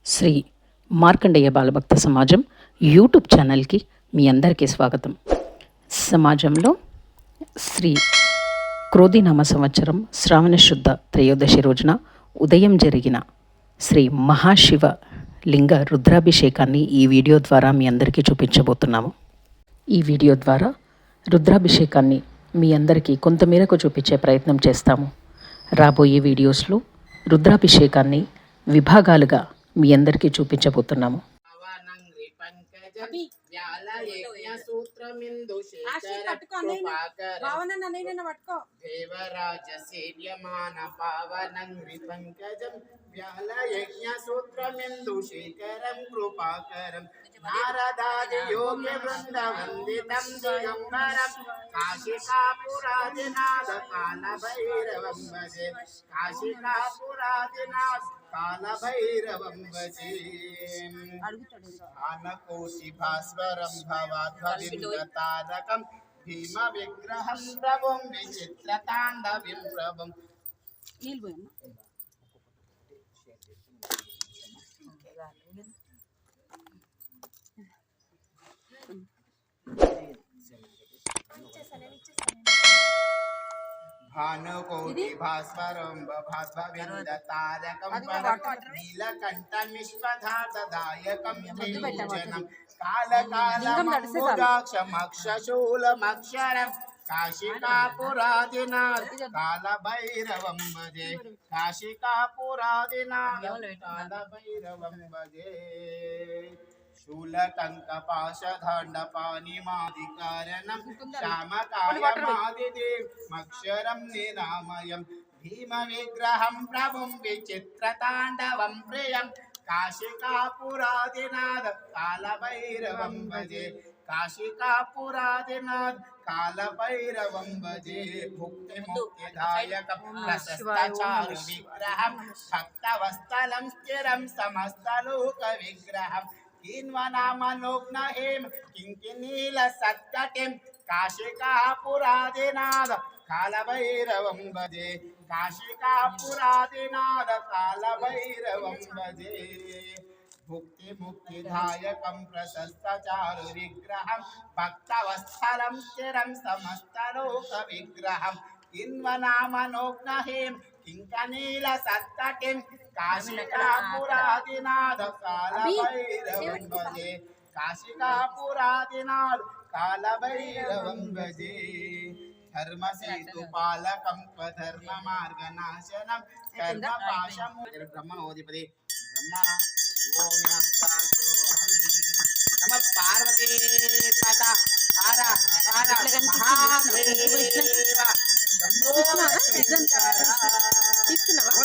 శ్రీ మార్కండేయ బాలభక్త సమాజం యూట్యూబ్ ఛానల్కి మీ అందరికీ స్వాగతం. సమాజంలో శ్రీ క్రోధినామ సంవత్సరం శ్రావణ శుద్ధ త్రయోదశి రోజున ఉదయం జరిగిన శ్రీ మహాశివ లింగ రుద్రాభిషేకాన్ని ఈ వీడియో ద్వారా మీ అందరికీ చూపించబోతున్నాము. ఈ వీడియో ద్వారా రుద్రాభిషేకాన్ని మీ అందరికీ కొంతమేరకు చూపించే ప్రయత్నం చేస్తాము. రాబోయే వీడియోస్లో రుద్రాభిషేకాన్ని విభాగాలుగా మీ అందరికీ చూపించబోతున్నాము. దేవరాజ సేవ్యమాన పావనం విపంకజం వ్యాలయజ్ఞ సూత్రమిందు శేఖరం కృపాకరం నారదాది యోగి వృంద వందితం దిగంబరం కాశికాపురాదినాథ కాల భైరవం భజే కాశికాపురాదినాథ కాల భైరవం భజే ఆనకోటి భాస్వరం భవాధ్వవింద తారకం భీమ విగ్రహం ప్రభం విచిత్ర తాండవిం ప్రభం భానుకోటి భాస్వరం భాస్వవింద తారకం నీలకంఠం విశ్వధాతదాయకం త్రిభుజనం కాలకాలమక్షమక్షశూలమక్షరం కాశికాపురాదినాథ కాల భైరవం భజే కాశికాపురాదినాథ కాల భైరవం భజే శూలకంకపాశధాండపాణిమాదికారణం శ్యామకాయమాదిదేవమక్షరం నిరామయం భీమ విగ్రహం ప్రభుం విచిత్రతాండవం ప్రియం కాశికాపురాదినాథ కాల భైరవం భజే కాశికాపురాదినాథ కాల భైరవం భజే భుక్తి ముక్తిదాయకం ప్రశస్తచారు విగ్రహం భక్తవస్థలం స్థిరం సమస్తలోక విగ్రహం కిన్వనామనోగ్నహేం కింకినీల సత్కటిం కాశికాపురాదినాథ కాల భైరవం భజే కాశికాపురాదినాథ కాల భైరవం భజే భుక్తి ముక్తిదాయకం ప్రశస్తచారు విగ్రహం భక్తవత్సలం స్థిరం సమస్తలోక విగ్రహం కిన్వనామనోగ్నహేం కింకనీల సత్కటిం కాశికాపురాదినాథ కాల భైరవం భజే కాశికాపురాదినాథ కాల భైరవం భజే ధర్మసేతుపాలకం స్వధర్మ మార్గనాశనం కర్మపాశం బ్రహ్మణోధిపతి బ్రహ్మ ఓం నమ పార్వతీ పద హర హర మహాదేవ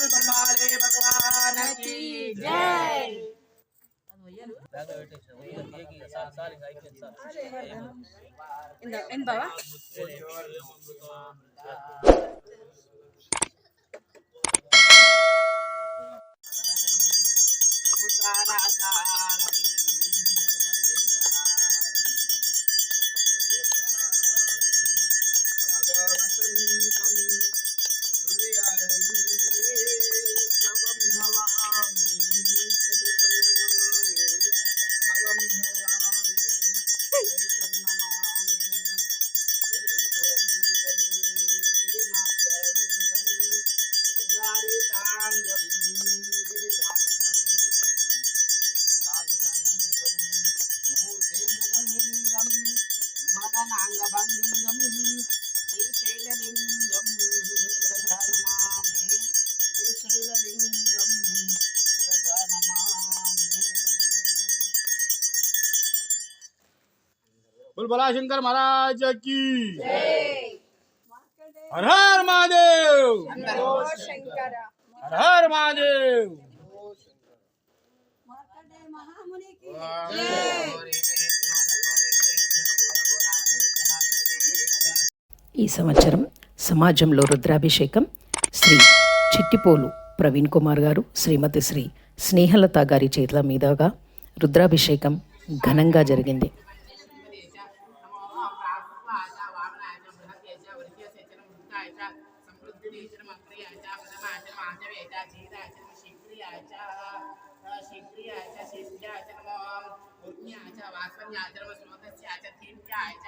బ్రహ్మాలే భగవాన్ కీ జై. बोला शंकर महाराज की हर हर महादेव हर हर महादेव. ఈ సంవత్సరం సమాజంలో రుద్రాభిషేకం శ్రీ చిట్టిపోలు ప్రవీణ్ కుమార్ గారు, శ్రీమతి శ్రీ స్నేహలత గారి చేతుల మీదుగా రుద్రాభిషేకం ఘనంగా జరిగింది. भास्वन्याय नमो श्रोतस्याय च धीम्याय च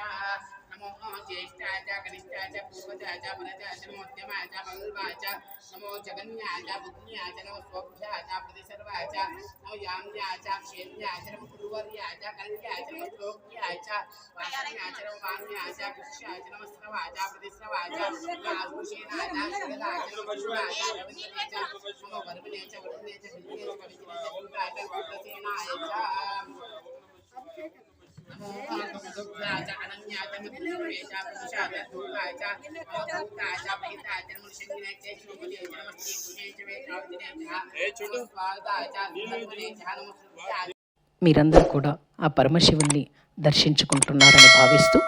नमो ज्येष्ठाय च कनिष्ठाय च पूर्वजाय च वरजाय च मध्यमाय च मंगलवाय च नमो जगन्याय च बुद्ध्याय च नमो स्वभ्याय च प्रतिसर्वाय च नमो याम्याय च क्षेम्याय च नमो गुरुवर्याय च कल्याय च नमो श्लोक्याय च वासन्याय च नमो वाम्याय च कृष्याय च नमो श्रवाय च प्रतिश्रवाय च आभूषेणाय च शुभदाय च नमो शुभाय च रविन्द्रने च नमो वर्मणे च वरुणे च विद्ये च कवित्रे च सुताय च विप्रसेनाय च नमोऽहं च अनन्याय च मधुसूदनाय च पुरुषाय च धूताय च नमोभूताय च प्रीताय च नमोषण्डिने च श्रीमते च नमस्ते च वेदावदिने च स्वादाय च धर्मणे च नमोस्तुत्याय మీరందరూ కూడా ఆ పరమశివుణ్ణి దర్శించుకుంటున్నారని భావిస్తూ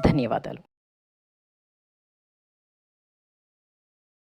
ధన్యవాదాలు.